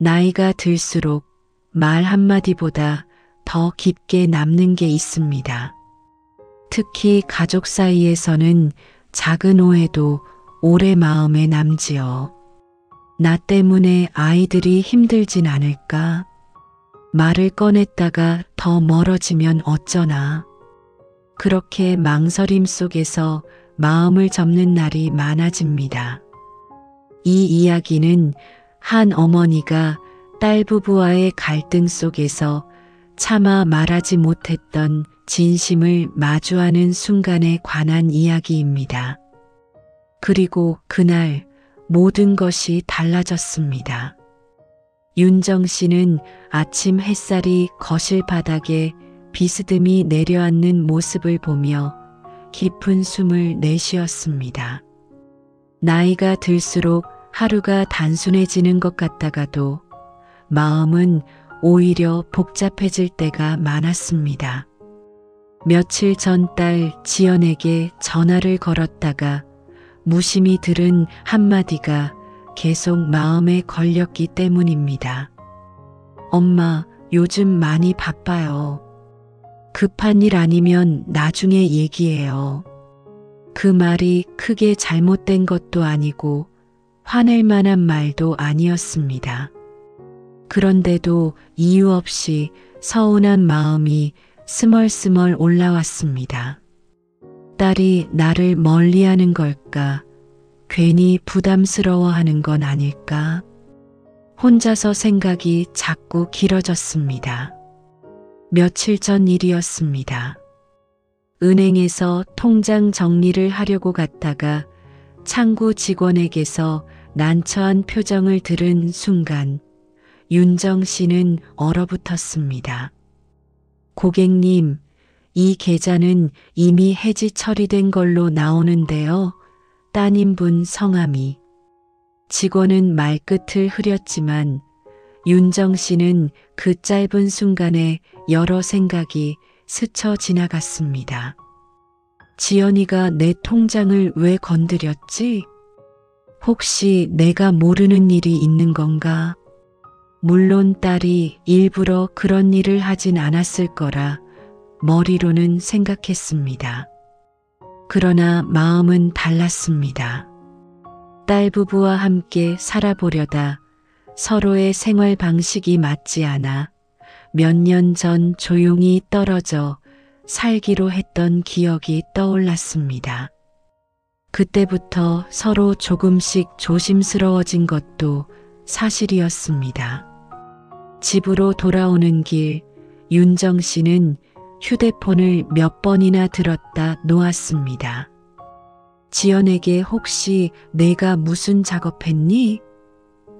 나이가 들수록 말 한마디보다 더 깊게 남는 게 있습니다. 특히 가족 사이에서는 작은 오해도 오래 마음에 남지요. 나 때문에 아이들이 힘들진 않을까? 말을 꺼냈다가 더 멀어지면 어쩌나? 그렇게 망설임 속에서 마음을 접는 날이 많아집니다. 이 이야기는 한 어머니가 딸 부부와의 갈등 속에서 차마 말하지 못했던 진심을 마주하는 순간에 관한 이야기입니다. 그리고 그날 모든 것이 달라졌습니다. 윤정 씨는 아침 햇살이 거실 바닥에 비스듬히 내려앉는 모습을 보며 깊은 숨을 내쉬었습니다. 나이가 들수록 하루가 단순해지는 것 같다가도 마음은 오히려 복잡해질 때가 많았습니다. 며칠 전 딸 지연에게 전화를 걸었다가 무심히 들은 한마디가 계속 마음에 걸렸기 때문입니다. 엄마, 요즘 많이 바빠요. 급한 일 아니면 나중에 얘기해요. 그 말이 크게 잘못된 것도 아니고 화낼 만한 말도 아니었습니다. 그런데도 이유 없이 서운한 마음이 스멀스멀 올라왔습니다. 딸이 나를 멀리하는 걸까? 괜히 부담스러워하는 건 아닐까? 혼자서 생각이 자꾸 길어졌습니다. 며칠 전 일이었습니다. 은행에서 통장 정리를 하려고 갔다가 창구 직원에게서 난처한 표정을 들은 순간 윤정 씨는 얼어붙었습니다. 고객님, 이 계좌는 이미 해지 처리된 걸로 나오는데요. 따님분 성함이. 직원은 말끝을 흐렸지만 윤정 씨는 그 짧은 순간에 여러 생각이 스쳐 지나갔습니다. 지연이가 내 통장을 왜 건드렸지? 혹시 내가 모르는 일이 있는 건가? 물론 딸이 일부러 그런 일을 하진 않았을 거라 머리로는 생각했습니다. 그러나 마음은 달랐습니다. 딸 부부와 함께 살아보려다 서로의 생활 방식이 맞지 않아 몇 년 전 조용히 떨어져 살기로 했던 기억이 떠올랐습니다. 그때부터 서로 조금씩 조심스러워진 것도 사실이었습니다. 집으로 돌아오는 길, 윤정 씨는 휴대폰을 몇 번이나 들었다 놓았습니다. 지연에게 혹시 내가 무슨 작업했니?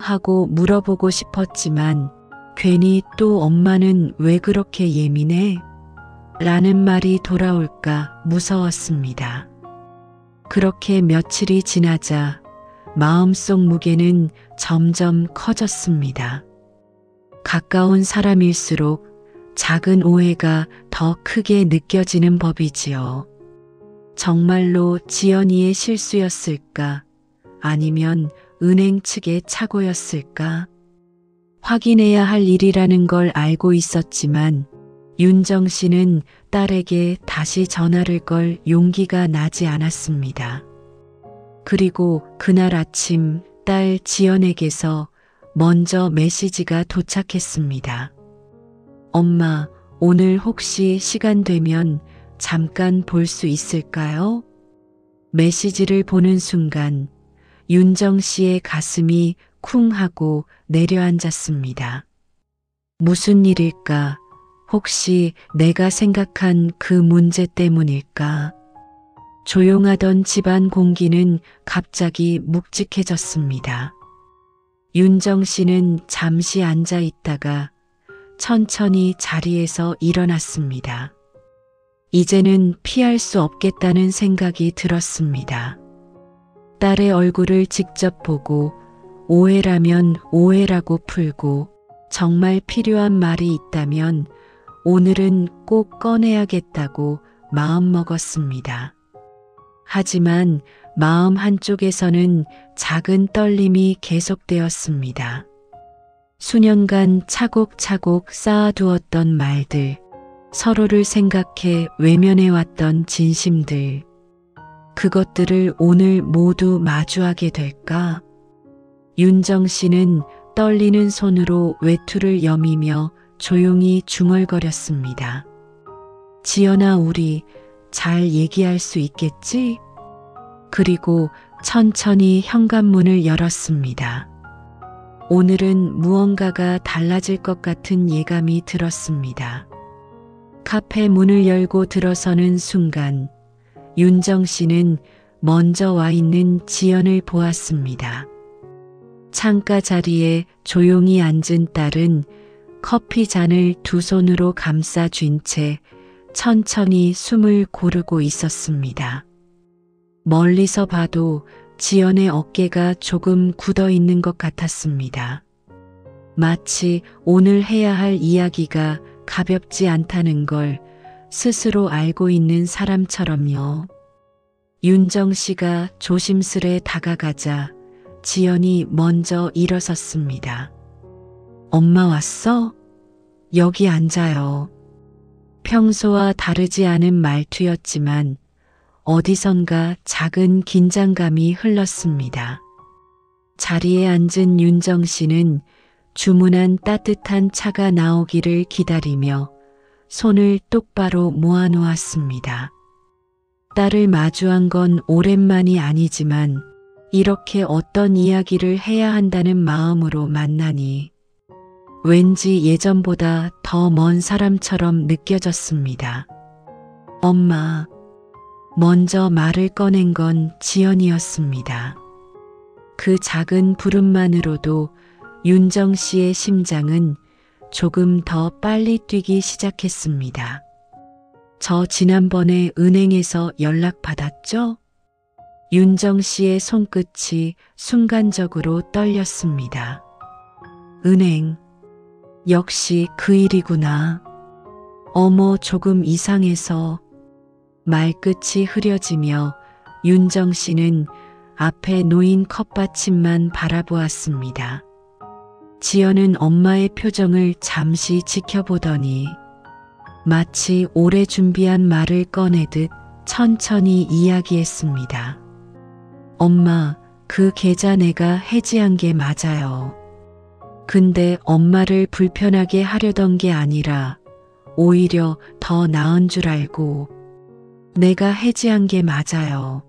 하고 물어보고 싶었지만 괜히 또 엄마는 왜 그렇게 예민해? 라는 말이 돌아올까 무서웠습니다. 그렇게 며칠이 지나자 마음속 무게는 점점 커졌습니다. 가까운 사람일수록 작은 오해가 더 크게 느껴지는 법이지요. 정말로 지연이의 실수였을까? 아니면 은행 측의 착오였을까? 확인해야 할 일이라는 걸 알고 있었지만 윤정 씨는 딸에게 다시 전화를 걸 용기가 나지 않았습니다. 그리고 그날 아침 딸 지연에게서 먼저 메시지가 도착했습니다. 엄마, 오늘 혹시 시간 되면 잠깐 볼 수 있을까요? 메시지를 보는 순간 윤정 씨의 가슴이 쿵 하고 내려앉았습니다. 무슨 일일까? 혹시 내가 생각한 그 문제 때문일까? 조용하던 집안 공기는 갑자기 묵직해졌습니다. 윤정 씨는 잠시 앉아 있다가 천천히 자리에서 일어났습니다. 이제는 피할 수 없겠다는 생각이 들었습니다. 딸의 얼굴을 직접 보고 오해라면 오해라고 풀고 정말 필요한 말이 있다면 오늘은 꼭 꺼내야겠다고 마음먹었습니다. 하지만 마음 한쪽에서는 작은 떨림이 계속되었습니다. 수년간 차곡차곡 쌓아두었던 말들, 서로를 생각해 외면해왔던 진심들, 그것들을 오늘 모두 마주하게 될까? 윤정 씨는 떨리는 손으로 외투를 여미며 조용히 중얼거렸습니다. 지연아, 우리 잘 얘기할 수 있겠지? 그리고 천천히 현관문을 열었습니다. 오늘은 무언가가 달라질 것 같은 예감이 들었습니다. 카페 문을 열고 들어서는 순간 윤정 씨는 먼저 와 있는 지연을 보았습니다. 창가 자리에 조용히 앉은 딸은 커피 잔을 두 손으로 감싸 쥔 채 천천히 숨을 고르고 있었습니다. 멀리서 봐도 지연의 어깨가 조금 굳어 있는 것 같았습니다. 마치 오늘 해야 할 이야기가 가볍지 않다는 걸 스스로 알고 있는 사람처럼요. 윤정 씨가 조심스레 다가가자 지연이 먼저 일어섰습니다. 엄마 왔어? 여기 앉아요. 평소와 다르지 않은 말투였지만 어디선가 작은 긴장감이 흘렀습니다. 자리에 앉은 윤정 씨는 주문한 따뜻한 차가 나오기를 기다리며 손을 똑바로 모아놓았습니다. 딸을 마주한 건 오랜만이 아니지만 이렇게 어떤 이야기를 해야 한다는 마음으로 만나니 왠지 예전보다 더 먼 사람처럼 느껴졌습니다. 엄마, 먼저 말을 꺼낸 건 지연이었습니다. 그 작은 부름만으로도 윤정 씨의 심장은 조금 더 빨리 뛰기 시작했습니다. 저 지난번에 은행에서 연락받았죠? 윤정 씨의 손끝이 순간적으로 떨렸습니다. 은행, 역시 그 일이구나. 어머, 조금 이상해서. 말끝이 흐려지며 윤정 씨는 앞에 놓인 컵받침만 바라보았습니다. 지연은 엄마의 표정을 잠시 지켜보더니 마치 오래 준비한 말을 꺼내듯 천천히 이야기했습니다. 엄마, 그 계좌 내가 해지한 게 맞아요. 근데 엄마를 불편하게 하려던 게 아니라 오히려 더 나은 줄 알고 내가 해지한 게 맞아요.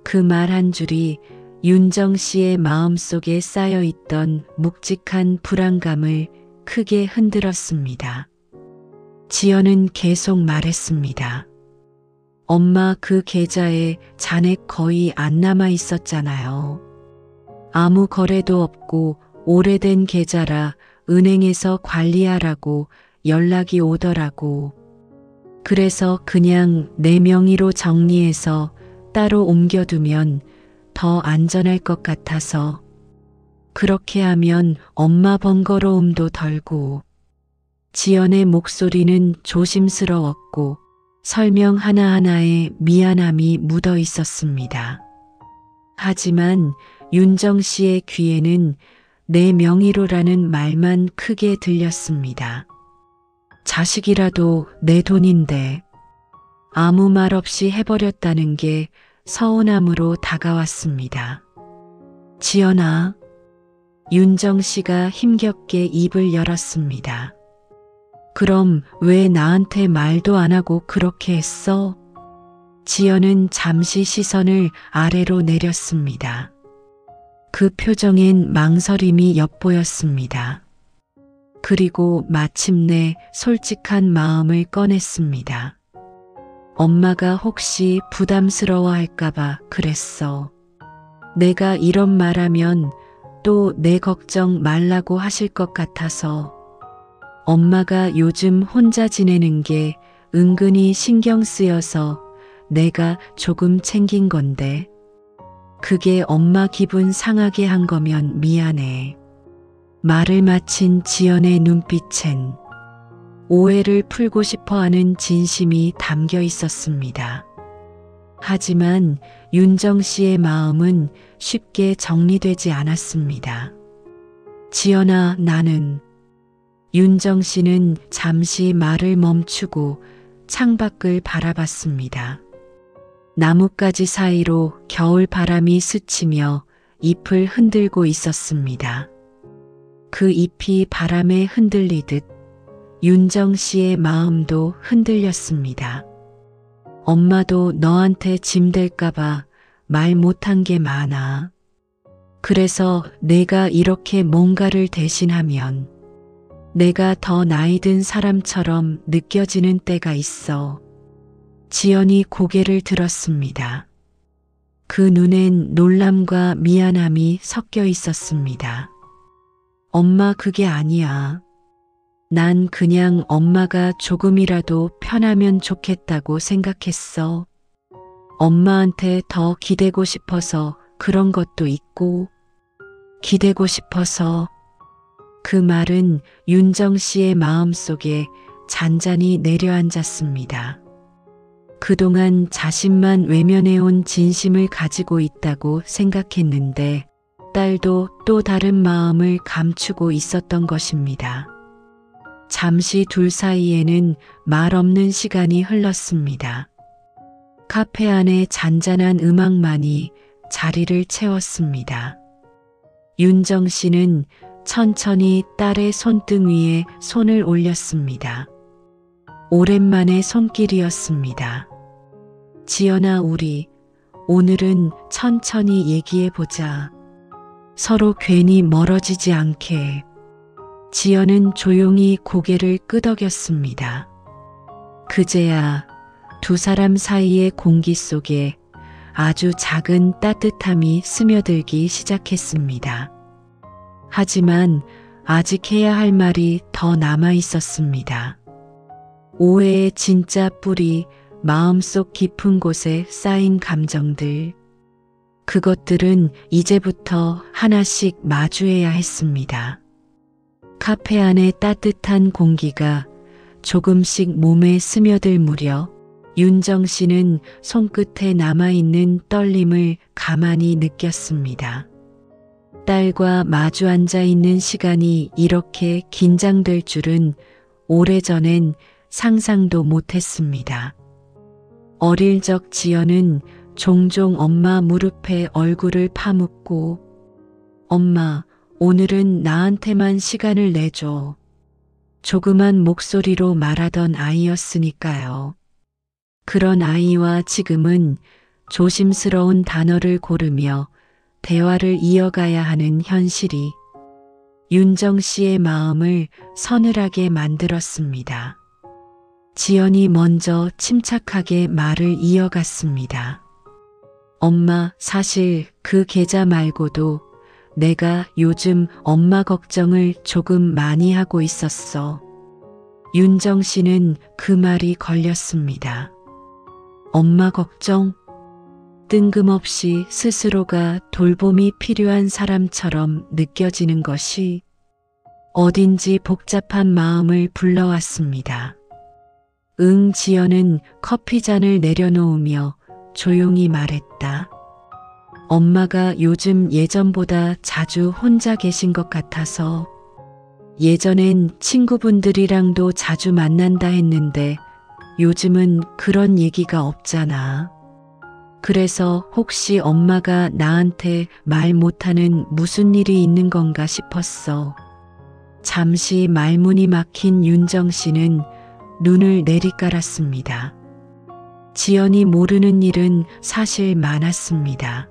그 말 한 줄이 윤정 씨의 마음속에 쌓여있던 묵직한 불안감을 크게 흔들었습니다. 지연은 계속 말했습니다. 엄마, 그 계좌에 잔액 거의 안 남아 있었잖아요. 아무 거래도 없고 오래된 계좌라 은행에서 관리하라고 연락이 오더라고. 그래서 그냥 내 명의로 정리해서 따로 옮겨두면 더 안전할 것 같아서 그렇게 하면 엄마 번거로움도 덜고. 지연의 목소리는 조심스러웠고 설명 하나하나에 미안함이 묻어 있었습니다. 하지만 윤정 씨의 귀에는 내 명의로라는 말만 크게 들렸습니다. 자식이라도 내 돈인데. 아무 말 없이 해버렸다는 게 서운함으로 다가왔습니다. 지연아, 윤정 씨가 힘겹게 입을 열었습니다. 그럼 왜 나한테 말도 안 하고 그렇게 했어? 지연은 잠시 시선을 아래로 내렸습니다. 그 표정엔 망설임이 엿보였습니다. 그리고 마침내 솔직한 마음을 꺼냈습니다. 엄마가 혹시 부담스러워할까봐 그랬어. 내가 이런 말하면 또 내 걱정 말라고 하실 것 같아서. 엄마가 요즘 혼자 지내는 게 은근히 신경 쓰여서 내가 조금 챙긴 건데. 그게 엄마 기분 상하게 한 거면 미안해. 말을 마친 지연의 눈빛엔 오해를 풀고 싶어하는 진심이 담겨 있었습니다. 하지만 윤정 씨의 마음은 쉽게 정리되지 않았습니다. 지연아, 나는. 윤정 씨는 잠시 말을 멈추고 창밖을 바라봤습니다. 나뭇가지 사이로 겨울 바람이 스치며 잎을 흔들고 있었습니다. 그 잎이 바람에 흔들리듯 윤정 씨의 마음도 흔들렸습니다. 엄마도 너한테 짐 될까봐 말 못한 게 많아. 그래서 내가 이렇게 뭔가를 대신하면 내가 더 나이 든 사람처럼 느껴지는 때가 있어. 지연이 고개를 들었습니다. 그 눈엔 놀람과 미안함이 섞여 있었습니다. 엄마, 그게 아니야. 난 그냥 엄마가 조금이라도 편하면 좋겠다고 생각했어. 엄마한테 더 기대고 싶어서 그런 것도 있고, 기대고 싶어서. 그 말은 윤정 씨의 마음속에 잔잔히 내려앉았습니다. 그동안 자신만 외면해온 진심을 가지고 있다고 생각했는데 딸도 또 다른 마음을 감추고 있었던 것입니다. 잠시 둘 사이에는 말 없는 시간이 흘렀습니다. 카페 안에 잔잔한 음악만이 자리를 채웠습니다. 윤정 씨는 천천히 딸의 손등 위에 손을 올렸습니다. 오랜만의 손길이었습니다. 지연아, 우리 오늘은 천천히 얘기해보자. 서로 괜히 멀어지지 않게. 지연은 조용히 고개를 끄덕였습니다. 그제야 두 사람 사이의 공기 속에 아주 작은 따뜻함이 스며들기 시작했습니다. 하지만 아직 해야 할 말이 더 남아 있었습니다. 오해의 진짜 뿌리, 마음속 깊은 곳에 쌓인 감정들. 그것들은 이제부터 하나씩 마주해야 했습니다. 카페 안의 따뜻한 공기가 조금씩 몸에 스며들 무렵 윤정 씨는 손끝에 남아있는 떨림을 가만히 느꼈습니다. 딸과 마주 앉아 있는 시간이 이렇게 긴장될 줄은 오래전엔 상상도 못했습니다. 어릴 적 지연은 종종 엄마 무릎에 얼굴을 파묻고 엄마, 오늘은 나한테만 시간을 내줘. 조그만 목소리로 말하던 아이였으니까요. 그런 아이와 지금은 조심스러운 단어를 고르며 대화를 이어가야 하는 현실이 윤정 씨의 마음을 서늘하게 만들었습니다. 지연이 먼저 침착하게 말을 이어갔습니다. 엄마, 사실 그 계좌 말고도 내가 요즘 엄마 걱정을 조금 많이 하고 있었어. 윤정 씨는 그 말이 걸렸습니다. 엄마 걱정? 뜬금없이 스스로가 돌봄이 필요한 사람처럼 느껴지는 것이 어딘지 복잡한 마음을 불러왔습니다. 응, 지연은 커피잔을 내려놓으며 조용히 말했다. 엄마가 요즘 예전보다 자주 혼자 계신 것 같아서 예전엔 친구분들이랑도 자주 만난다 했는데 요즘은 그런 얘기가 없잖아. 그래서 혹시 엄마가 나한테 말 못하는 무슨 일이 있는 건가 싶었어. 잠시 말문이 막힌 윤정 씨는 눈을 내리깔았습니다. 지연이 모르는 일은 사실 많았습니다.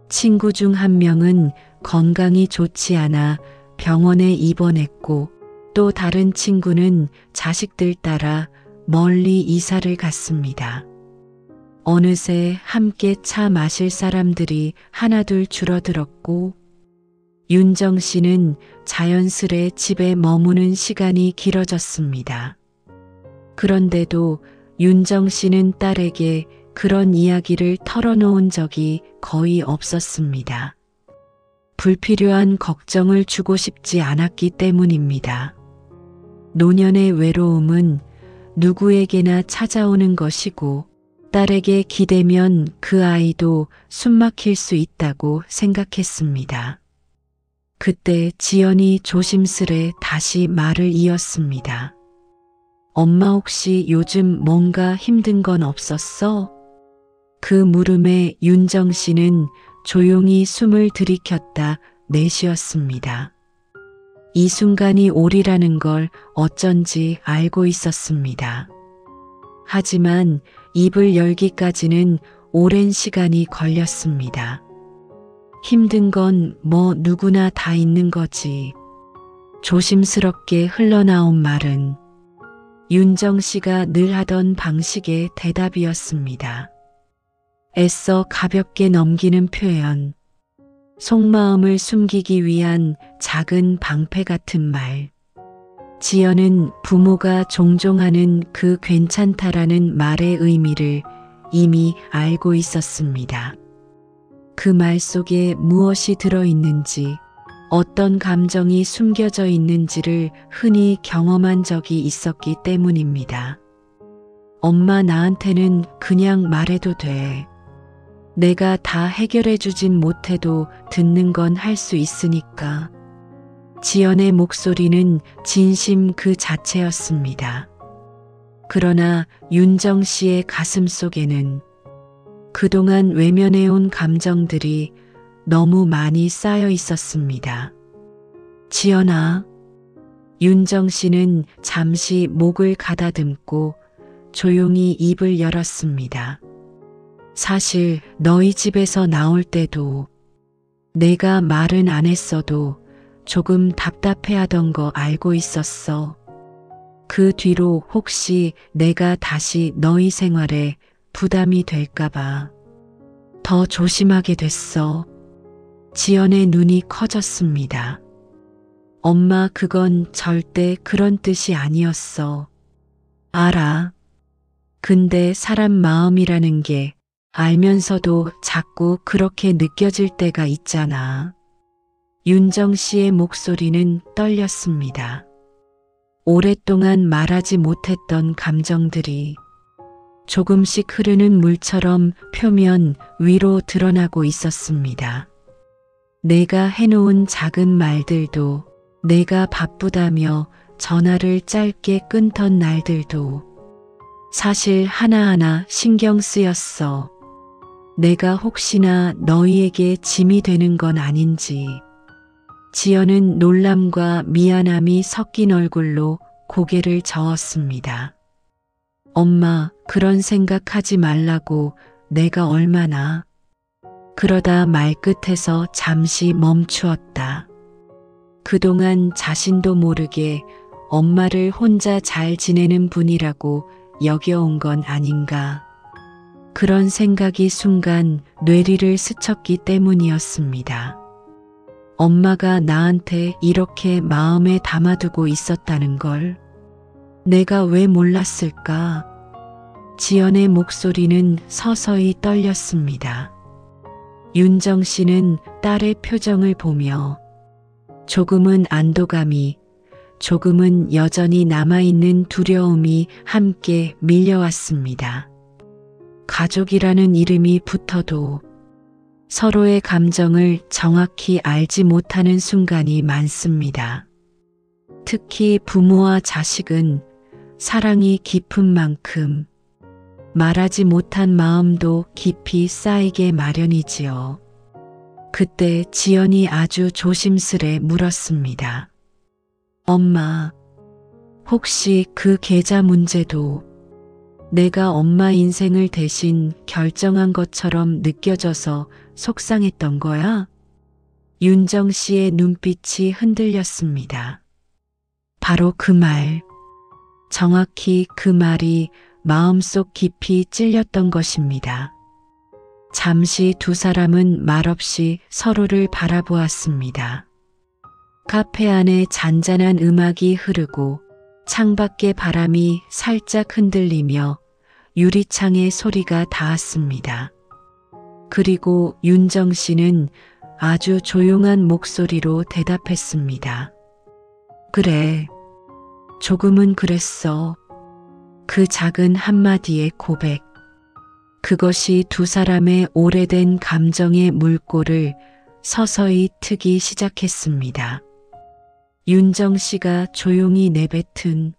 친구 중 한 명은 건강이 좋지 않아 병원에 입원했고 또 다른 친구는 자식들 따라 멀리 이사를 갔습니다. 어느새 함께 차 마실 사람들이 하나둘 줄어들었고 윤정 씨는 자연스레 집에 머무는 시간이 길어졌습니다. 그런데도 윤정 씨는 딸에게 그런 이야기를 털어놓은 적이 거의 없었습니다. 불필요한 걱정을 주고 싶지 않았기 때문입니다. 노년의 외로움은 누구에게나 찾아오는 것이고 딸에게 기대면 그 아이도 숨막힐 수 있다고 생각했습니다. 그때 지연이 조심스레 다시 말을 이었습니다. 엄마 혹시 요즘 뭔가 힘든 건 없었어? 그 물음에 윤정 씨는 조용히 숨을 들이켰다 내쉬었습니다. 이 순간이 오리라는 걸 어쩐지 알고 있었습니다. 하지만 입을 열기까지는 오랜 시간이 걸렸습니다. 힘든 건 뭐 누구나 다 있는 거지. 조심스럽게 흘러나온 말은 윤정 씨가 늘 하던 방식의 대답이었습니다. 애써 가볍게 넘기는 표현, 속마음을 숨기기 위한 작은 방패 같은 말. 지연은 부모가 종종 하는 그 괜찮다라는 말의 의미를 이미 알고 있었습니다. 그 말 속에 무엇이 들어있는지, 어떤 감정이 숨겨져 있는지를 흔히 경험한 적이 있었기 때문입니다. 엄마 나한테는 그냥 말해도 돼. 내가 다 해결해 주진 못해도 듣는 건 할 수 있으니까. 지연의 목소리는 진심 그 자체였습니다. 그러나 윤정 씨의 가슴 속에는 그동안 외면해온 감정들이 너무 많이 쌓여 있었습니다. 지연아, 윤정 씨는 잠시 목을 가다듬고 조용히 입을 열었습니다. 사실 너희 집에서 나올 때도 내가 말은 안 했어도 조금 답답해하던 거 알고 있었어. 그 뒤로 혹시 내가 다시 너희 생활에 부담이 될까봐 더 조심하게 됐어. 지연의 눈이 커졌습니다. 엄마, 그건 절대 그런 뜻이 아니었어. 알아. 근데 사람 마음이라는 게 알면서도 자꾸 그렇게 느껴질 때가 있잖아. 윤정 씨의 목소리는 떨렸습니다. 오랫동안 말하지 못했던 감정들이 조금씩 흐르는 물처럼 표면 위로 드러나고 있었습니다. 내가 해놓은 작은 말들도, 내가 바쁘다며 전화를 짧게 끊던 날들도 사실 하나하나 신경 쓰였어. 내가 혹시나 너희에게 짐이 되는 건 아닌지. 지연은 놀람과 미안함이 섞인 얼굴로 고개를 저었습니다. 엄마, 그런 생각하지 말라고 내가 얼마나. 그러다 말끝에서 잠시 멈추었다. 그동안 자신도 모르게 엄마를 혼자 잘 지내는 분이라고 여겨온 건 아닌가. 그런 생각이 순간 뇌리를 스쳤기 때문이었습니다. 엄마가 나한테 이렇게 마음에 담아두고 있었다는 걸 내가 왜 몰랐을까? 지연의 목소리는 서서히 떨렸습니다. 윤정 씨는 딸의 표정을 보며 조금은 안도감이, 조금은 여전히 남아있는 두려움이 함께 밀려왔습니다. 가족이라는 이름이 붙어도 서로의 감정을 정확히 알지 못하는 순간이 많습니다. 특히 부모와 자식은 사랑이 깊은 만큼 말하지 못한 마음도 깊이 쌓이게 마련이지요. 그때 지연이 아주 조심스레 물었습니다. 엄마, 혹시 그 계좌 문제도 내가 엄마 인생을 대신 결정한 것처럼 느껴져서 속상했던 거야? 윤정 씨의 눈빛이 흔들렸습니다. 바로 그 말, 정확히 그 말이 마음속 깊이 찔렸던 것입니다. 잠시 두 사람은 말없이 서로를 바라보았습니다. 카페 안에 잔잔한 음악이 흐르고 창밖의 바람이 살짝 흔들리며 유리창에 소리가 닿았습니다. 그리고 윤정 씨는 아주 조용한 목소리로 대답했습니다. 그래, 조금은 그랬어. 그 작은 한마디의 고백, 그것이 두 사람의 오래된 감정의 물꼬를 서서히 트기 시작했습니다. 윤정 씨가 조용히 내뱉은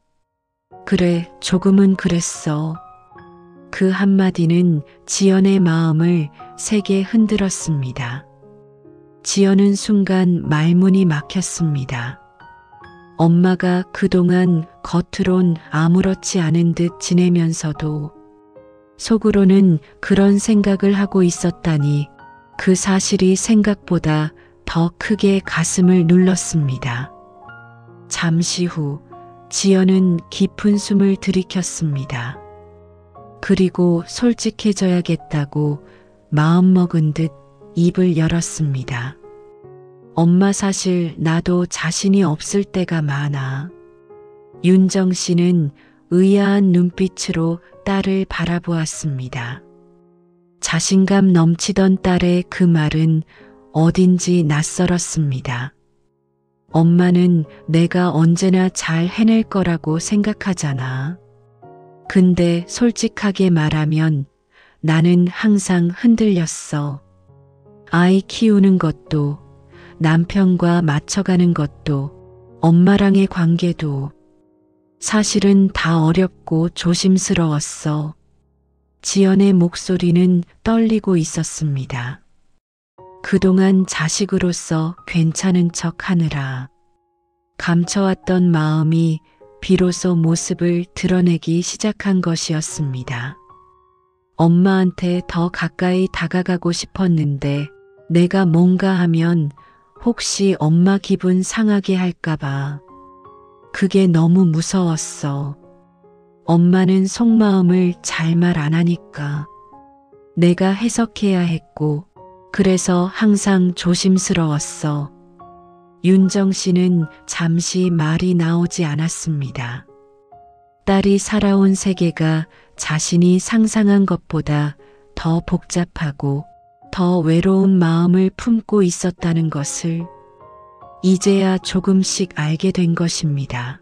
"그래, 조금은 그랬어." 그 한마디는 지연의 마음을 세게 흔들었습니다. 지연은 순간 말문이 막혔습니다. 엄마가 그동안 겉으론 아무렇지 않은 듯 지내면서도 속으로는 그런 생각을 하고 있었다니, 그 사실이 생각보다 더 크게 가슴을 눌렀습니다. 잠시 후 지연은 깊은 숨을 들이켰습니다. 그리고 솔직해져야겠다고 마음먹은 듯 입을 열었습니다. "엄마, 사실 나도 자신이 없을 때가 많아." 윤정 씨는 의아한 눈빛으로 딸을 바라보았습니다. 자신감 넘치던 딸의 그 말은 어딘지 낯설었습니다. "엄마는 내가 언제나 잘 해낼 거라고 생각하잖아. 근데 솔직하게 말하면 나는 항상 흔들렸어. 아이 키우는 것도, 남편과 맞춰가는 것도, 엄마랑의 관계도 사실은 다 어렵고 조심스러웠어." 지연의 목소리는 떨리고 있었습니다. 그동안 자식으로서 괜찮은 척 하느라 감춰왔던 마음이 비로소 모습을 드러내기 시작한 것이었습니다. "엄마한테 더 가까이 다가가고 싶었는데 내가 뭔가 하면 혹시 엄마 기분 상하게 할까봐 그게 너무 무서웠어. 엄마는 속마음을 잘 말 안 하니까 내가 해석해야 했고, 그래서 항상 조심스러웠어." 윤정 씨는 잠시 말이 나오지 않았습니다. 딸이 살아온 세계가 자신이 상상한 것보다 더 복잡하고 더 외로운 마음을 품고 있었다는 것을 이제야 조금씩 알게 된 것입니다.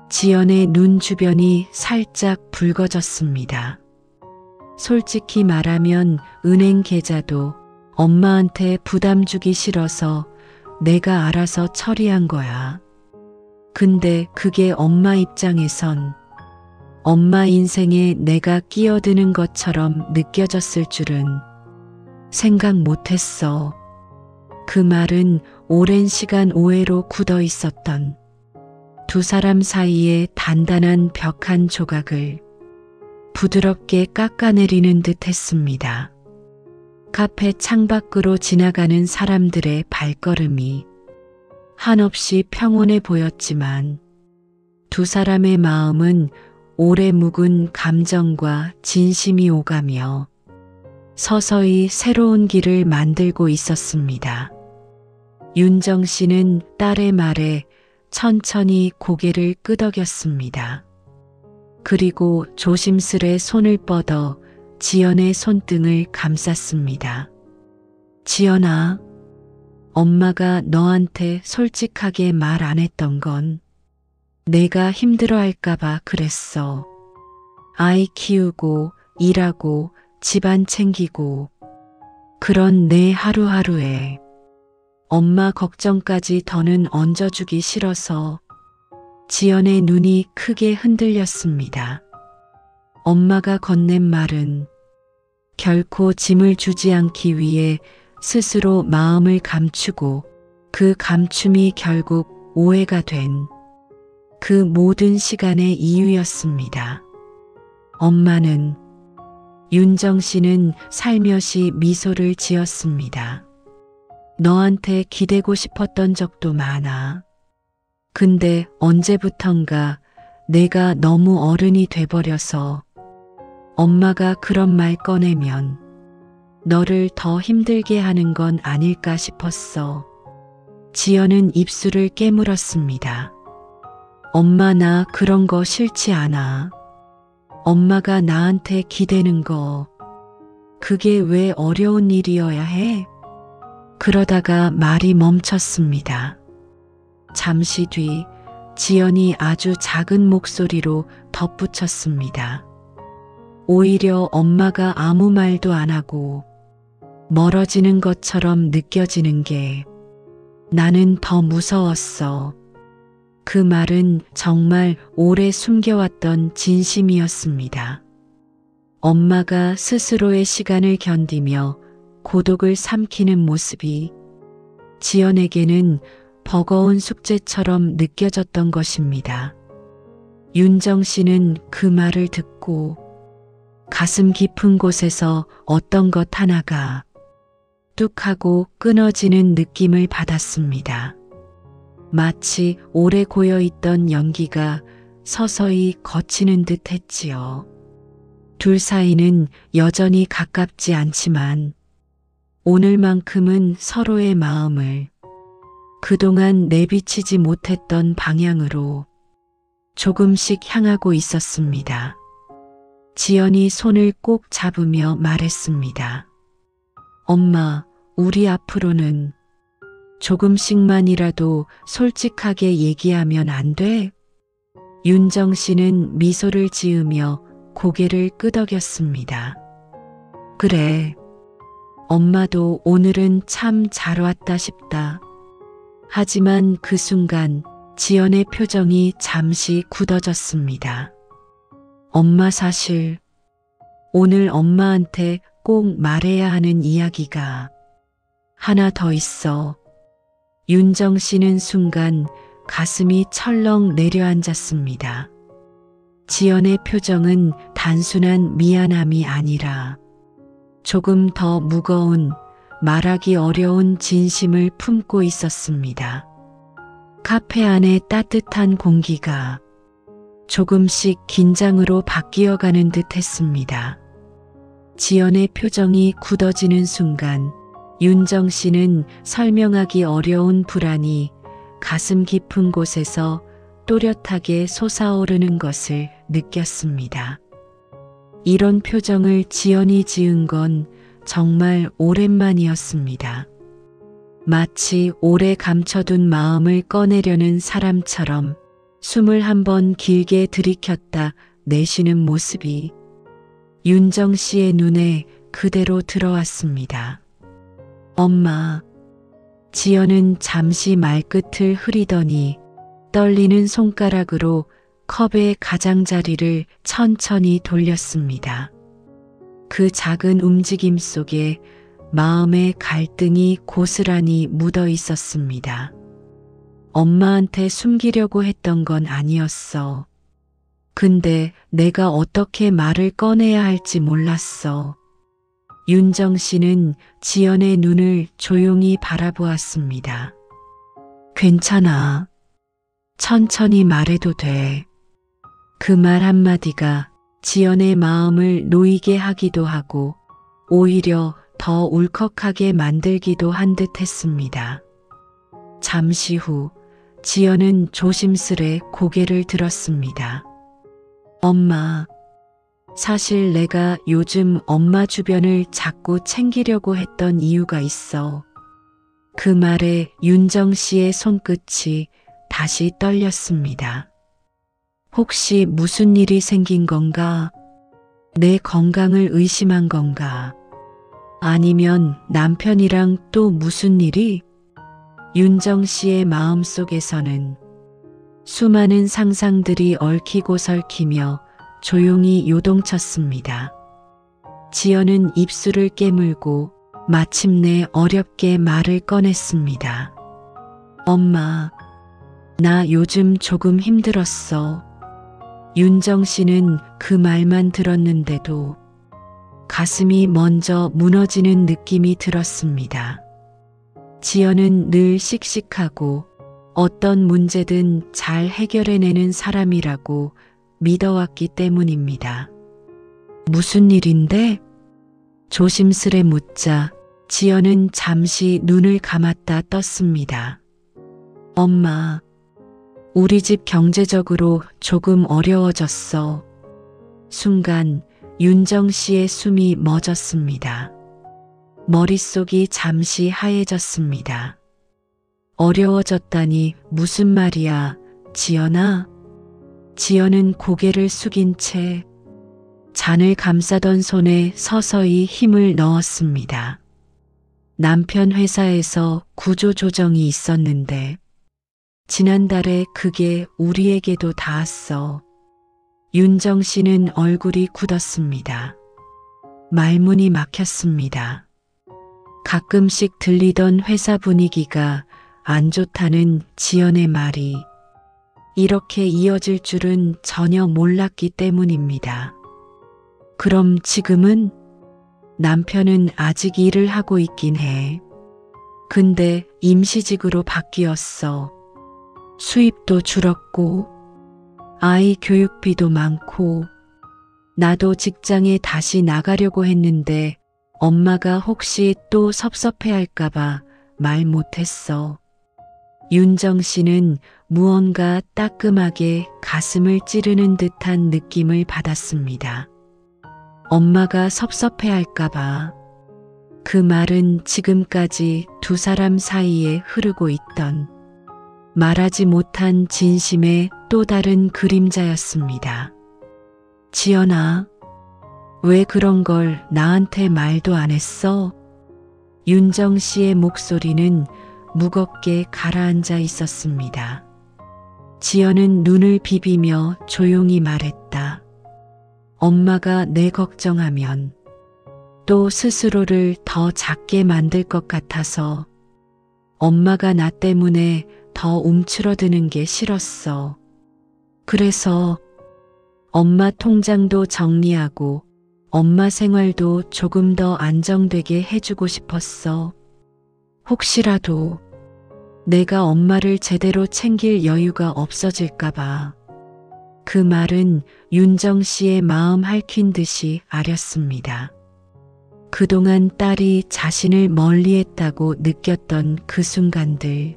지연의 눈 주변이 살짝 붉어졌습니다. "솔직히 말하면 은행 계좌도 엄마한테 부담 주기 싫어서 내가 알아서 처리한 거야. 근데 그게 엄마 입장에선 엄마 인생에 내가 끼어드는 것처럼 느껴졌을 줄은 생각 못했어." 그 말은 오랜 시간 오해로 굳어 있었던 두 사람 사이에 단단한 벽 한 조각을 부드럽게 깎아내리는 듯 했습니다. 카페 창밖으로 지나가는 사람들의 발걸음이 한없이 평온해 보였지만 두 사람의 마음은 오래 묵은 감정과 진심이 오가며 서서히 새로운 길을 만들고 있었습니다. 윤정 씨는 딸의 말에 천천히 고개를 끄덕였습니다. 그리고 조심스레 손을 뻗어 지연의 손등을 감쌌습니다. "지연아, 엄마가 너한테 솔직하게 말 안 했던 건 내가 힘들어할까봐 그랬어. 아이 키우고 일하고 집안 챙기고 그런 내 하루하루에 엄마 걱정까지 더는 얹어주기 싫어서." 지연의 눈이 크게 흔들렸습니다. 엄마가 건넨 말은 결코 짐을 주지 않기 위해 스스로 마음을 감추고, 그 감춤이 결국 오해가 된 그 모든 시간의 이유였습니다. 엄마는, 윤정 씨는 살며시 미소를 지었습니다. "너한테 기대고 싶었던 적도 많아. 근데 언제부턴가 내가 너무 어른이 돼버려서 엄마가 그런 말 꺼내면 너를 더 힘들게 하는 건 아닐까 싶었어." 지연은 입술을 깨물었습니다. "엄마, 나 그런 거 싫지 않아. 엄마가 나한테 기대는 거, 그게 왜 어려운 일이어야 해?" 그러다가 말이 멈췄습니다. 잠시 뒤 지연이 아주 작은 목소리로 덧붙였습니다. "오히려 엄마가 아무 말도 안 하고 멀어지는 것처럼 느껴지는 게 나는 더 무서웠어. 그 말은 정말 오래 숨겨왔던 진심이었습니다. 엄마가 스스로의 시간을 견디며 고독을 삼키는 모습이 지연에게는 버거운 숙제처럼 느껴졌던 것입니다. 윤정 씨는 그 말을 듣고 가슴 깊은 곳에서 어떤 것 하나가 뚝 하고 끊어지는 느낌을 받았습니다. 마치 오래 고여있던 연기가 서서히 거치는 듯 했지요. 둘 사이는 여전히 가깝지 않지만 오늘만큼은 서로의 마음을 그동안 내비치지 못했던 방향으로 조금씩 향하고 있었습니다. 지연이 손을 꼭 잡으며 말했습니다. 엄마, 우리 앞으로는 조금씩만이라도 솔직하게 얘기하면 안 돼? 윤정 씨는 미소를 지으며 고개를 끄덕였습니다. 그래, 엄마도 오늘은 참 잘 왔다 싶다. 하지만 그 순간 지연의 표정이 잠시 굳어졌습니다. 엄마 사실 오늘 엄마한테 꼭 말해야 하는 이야기가 하나 더 있어. 윤정 씨는 순간 가슴이 철렁 내려앉았습니다. 지연의 표정은 단순한 미안함이 아니라 조금 더 무거운 말하기 어려운 진심을 품고 있었습니다. 카페 안의 따뜻한 공기가 조금씩 긴장으로 바뀌어가는 듯 했습니다. 지연의 표정이 굳어지는 순간 윤정 씨는 설명하기 어려운 불안이 가슴 깊은 곳에서 또렷하게 솟아오르는 것을 느꼈습니다. 이런 표정을 지연이 지은 건 정말 오랜만이었습니다. 마치 오래 감춰둔 마음을 꺼내려는 사람처럼 숨을 한번 길게 들이켰다 내쉬는 모습이 윤정 씨의 눈에 그대로 들어왔습니다. 엄마, 지연은 잠시 말끝을 흐리더니 떨리는 손가락으로 컵의 가장자리를 천천히 돌렸습니다. 그 작은 움직임 속에 마음의 갈등이 고스란히 묻어 있었습니다. 엄마한테 숨기려고 했던 건 아니었어. 근데 내가 어떻게 말을 꺼내야 할지 몰랐어. 윤정 씨는 지연의 눈을 조용히 바라보았습니다. 괜찮아. 천천히 말해도 돼. 그 말 한마디가 지연의 마음을 놓이게 하기도 하고 오히려 더 울컥하게 만들기도 한 듯 했습니다. 잠시 후 지연은 조심스레 고개를 들었습니다. 엄마, 사실 내가 요즘 엄마 주변을 자꾸 챙기려고 했던 이유가 있어. 그 말에 윤정 씨의 손끝이 다시 떨렸습니다. 혹시 무슨 일이 생긴 건가? 내 건강을 의심한 건가? 아니면 남편이랑 또 무슨 일이? 윤정 씨의 마음속에서는 수많은 상상들이 얽히고 설키며 조용히 요동쳤습니다. 지연은 입술을 깨물고 마침내 어렵게 말을 꺼냈습니다. 엄마, 나 요즘 조금 힘들었어. 윤정 씨는 그 말만 들었는데도 가슴이 먼저 무너지는 느낌이 들었습니다. 지연은 늘 씩씩하고 어떤 문제든 잘 해결해내는 사람이라고 믿어왔기 때문입니다. 무슨 일인데? 조심스레 묻자 지연은 잠시 눈을 감았다 떴습니다. 엄마, 우리 집 경제적으로 조금 어려워졌어. 순간 윤정 씨의 숨이 멎었습니다. 머릿속이 잠시 하얘졌습니다. 어려워졌다니 무슨 말이야, 지연아? 지연은 고개를 숙인 채 잔을 감싸던 손에 서서히 힘을 넣었습니다. 남편 회사에서 구조조정이 있었는데 지난달에 그게 우리에게도 닿았어. 윤정 씨는 얼굴이 굳었습니다. 말문이 막혔습니다. 가끔씩 들리던 회사 분위기가 안 좋다는 지연의 말이 이렇게 이어질 줄은 전혀 몰랐기 때문입니다. 그럼 지금은? 남편은 아직 일을 하고 있긴 해. 근데 임시직으로 바뀌었어. 수입도 줄었고 아이 교육비도 많고 나도 직장에 다시 나가려고 했는데 엄마가 혹시 또 섭섭해할까봐 말 못했어. 윤정 씨는 무언가 따끔하게 가슴을 찌르는 듯한 느낌을 받았습니다. 엄마가 섭섭해할까봐. 그 말은 지금까지 두 사람 사이에 흐르고 있던 말하지 못한 진심의 또 다른 그림자였습니다. 지연아, 왜 그런 걸 나한테 말도 안 했어? 윤정 씨의 목소리는 무겁게 가라앉아 있었습니다. 지연은 눈을 비비며 조용히 말했다. 엄마가 내 걱정하면 또 스스로를 더 작게 만들 것 같아서 엄마가 나 때문에 더 움츠러드는 게 싫었어. 그래서 엄마 통장도 정리하고 엄마 생활도 조금 더 안정되게 해주고 싶었어. 혹시라도 내가 엄마를 제대로 챙길 여유가 없어질까봐. 그 말은 윤정 씨의 마음 핥힌 듯이 아렸습니다. 그동안 딸이 자신을 멀리했다고 느꼈던 그 순간들,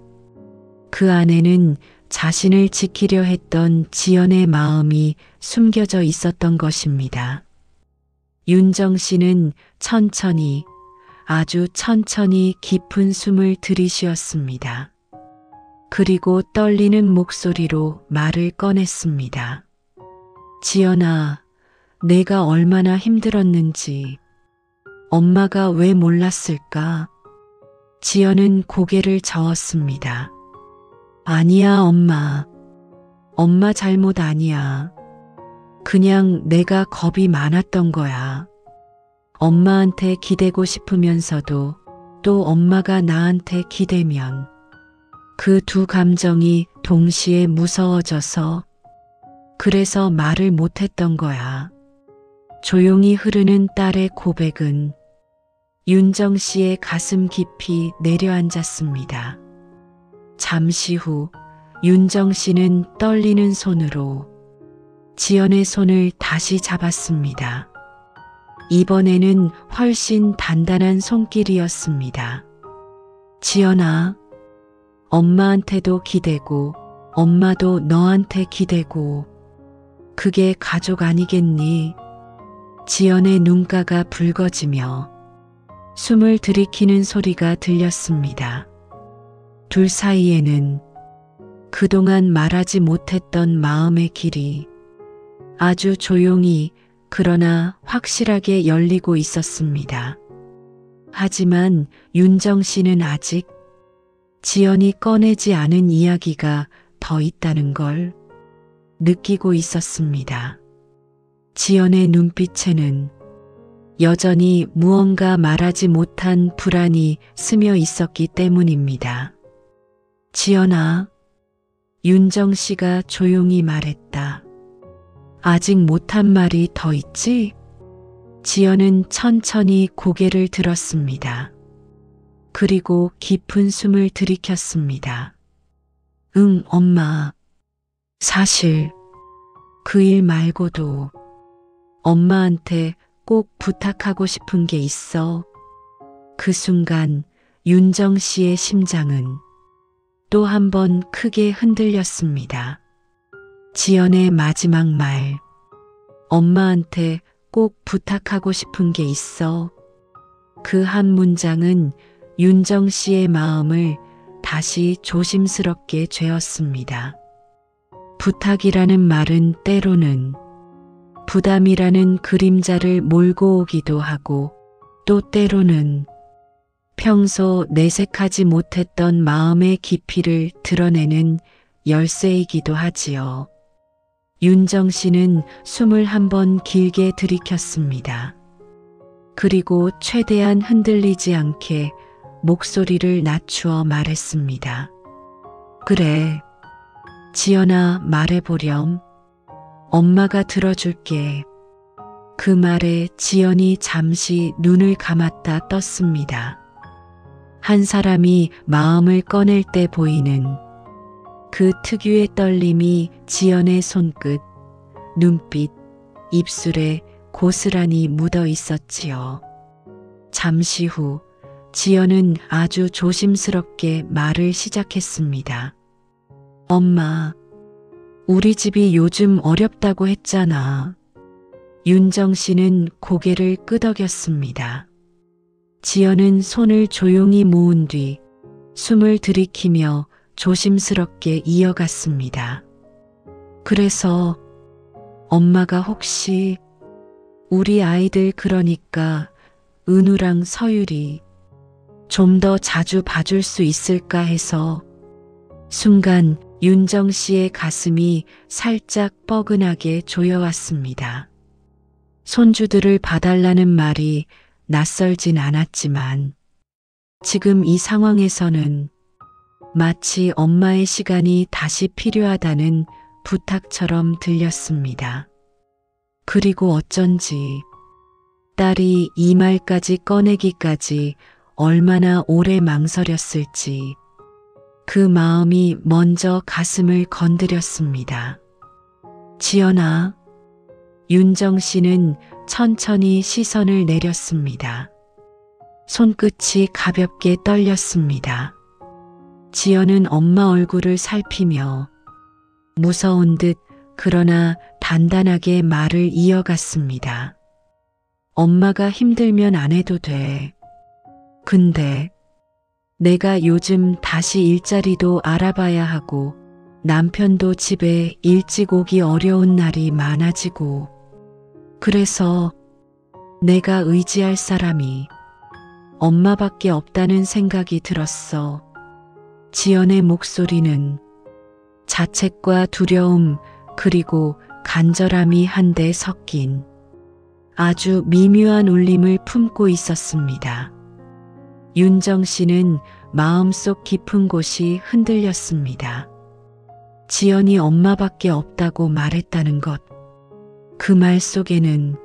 그 안에는 자신을 지키려 했던 지연의 마음이 숨겨져 있었던 것입니다. 윤정 씨는 천천히, 아주 천천히 깊은 숨을 들이쉬었습니다. 그리고 떨리는 목소리로 말을 꺼냈습니다. 지연아, 내가 얼마나 힘들었는지 엄마가 왜 몰랐을까? 지연은 고개를 저었습니다. 아니야, 엄마. 엄마 잘못 아니야. 그냥 내가 겁이 많았던 거야. 엄마한테 기대고 싶으면서도 또 엄마가 나한테 기대면 그 두 감정이 동시에 무서워져서 그래서 말을 못했던 거야. 조용히 흐르는 딸의 고백은 윤정 씨의 가슴 깊이 내려앉았습니다. 잠시 후 윤정 씨는 떨리는 손으로 지연의 손을 다시 잡았습니다. 이번에는 훨씬 단단한 손길이었습니다. 지연아, 엄마한테도 기대고 엄마도 너한테 기대고 그게 가족 아니겠니? 지연의 눈가가 붉어지며 숨을 들이키는 소리가 들렸습니다. 둘 사이에는 그동안 말하지 못했던 마음의 길이 아주 조용히 그러나 확실하게 열리고 있었습니다. 하지만 윤정 씨는 아직 지연이 꺼내지 않은 이야기가 더 있다는 걸 느끼고 있었습니다. 지연의 눈빛에는 여전히 무언가 말하지 못한 불안이 스며 있었기 때문입니다. 지연아, 윤정 씨가 조용히 말했다. 아직 못한 말이 더 있지? 지연은 천천히 고개를 들었습니다. 그리고 깊은 숨을 들이켰습니다. 응, 엄마. 사실 그 일 말고도 엄마한테 꼭 부탁하고 싶은 게 있어. 그 순간 윤정 씨의 심장은 또 한 번 크게 흔들렸습니다. 지연의 마지막 말. 엄마한테 꼭 부탁하고 싶은 게 있어. 그 한 문장은 윤정 씨의 마음을 다시 조심스럽게 죄었습니다. 부탁이라는 말은 때로는 부담이라는 그림자를 몰고 오기도 하고 또 때로는 평소 내색하지 못했던 마음의 깊이를 드러내는 열쇠이기도 하지요. 윤정 씨는 숨을 한번 길게 들이켰습니다. 그리고 최대한 흔들리지 않게 목소리를 낮추어 말했습니다. 그래, 지연아, 말해보렴. 엄마가 들어줄게. 그 말에 지연이 잠시 눈을 감았다 떴습니다. 한 사람이 마음을 꺼낼 때 보이는 그 특유의 떨림이 지연의 손끝, 눈빛, 입술에 고스란히 묻어 있었지요. 잠시 후 지연은 아주 조심스럽게 말을 시작했습니다. 엄마, 우리 집이 요즘 어렵다고 했잖아. 윤정 씨는 고개를 끄덕였습니다. 지연은 손을 조용히 모은 뒤 숨을 들이키며 조심스럽게 이어갔습니다. 그래서 엄마가 혹시 우리 아이들, 그러니까 은우랑 서율이 좀 더 자주 봐줄 수 있을까 해서. 순간 윤정 씨의 가슴이 살짝 뻐근하게 조여왔습니다. 손주들을 봐달라는 말이 낯설진 않았지만 지금 이 상황에서는 마치 엄마의 시간이 다시 필요하다는 부탁처럼 들렸습니다. 그리고 어쩐지 딸이 이 말까지 꺼내기까지 얼마나 오래 망설였을지 그 마음이 먼저 가슴을 건드렸습니다. 지연아, 윤정 씨는 천천히 시선을 내렸습니다. 손끝이 가볍게 떨렸습니다. 지연은 엄마 얼굴을 살피며 무서운 듯 그러나 단단하게 말을 이어갔습니다. 엄마가 힘들면 안 해도 돼. 근데 내가 요즘 다시 일자리도 알아봐야 하고 남편도 집에 일찍 오기 어려운 날이 많아지고 그래서 내가 의지할 사람이 엄마밖에 없다는 생각이 들었어. 지연의 목소리는 자책과 두려움 그리고 간절함이 한데 섞인 아주 미묘한 울림을 품고 있었습니다. 윤정 씨는 마음속 깊은 곳이 흔들렸습니다. 지연이 엄마밖에 없다고 말했다는 것. 그 말 속에는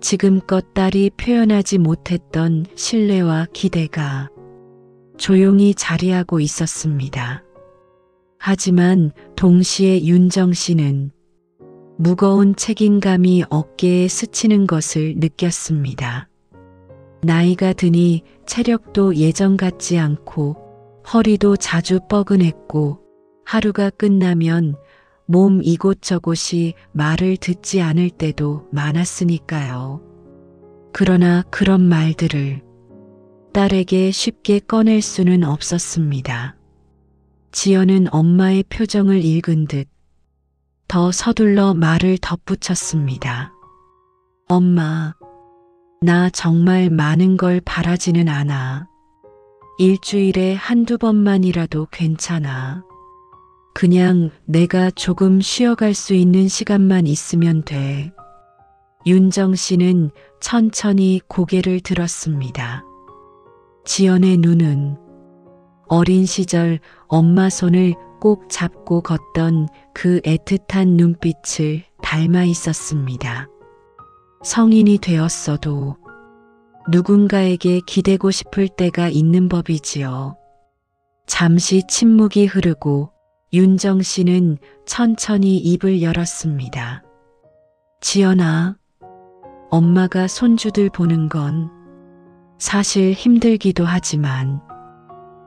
지금껏 딸이 표현하지 못했던 신뢰와 기대가 조용히 자리하고 있었습니다. 하지만 동시에 윤정 씨는 무거운 책임감이 어깨에 스치는 것을 느꼈습니다. 나이가 드니 체력도 예전 같지 않고 허리도 자주 뻐근했고 하루가 끝나면 몸 이곳저곳이 말을 듣지 않을 때도 많았으니까요. 그러나 그런 말들을 딸에게 쉽게 꺼낼 수는 없었습니다. 지연은 엄마의 표정을 읽은 듯 더 서둘러 말을 덧붙였습니다. 엄마, 나 정말 많은 걸 바라지는 않아. 일주일에 한두 번만이라도 괜찮아. 그냥 내가 조금 쉬어갈 수 있는 시간만 있으면 돼. 윤정 씨는 천천히 고개를 들었습니다. 지연의 눈은 어린 시절 엄마 손을 꼭 잡고 걷던 그 애틋한 눈빛을 닮아 있었습니다. 성인이 되었어도 누군가에게 기대고 싶을 때가 있는 법이지요. 잠시 침묵이 흐르고 윤정 씨는 천천히 입을 열었습니다. 지연아, 엄마가 손주들 보는 건 사실 힘들기도 하지만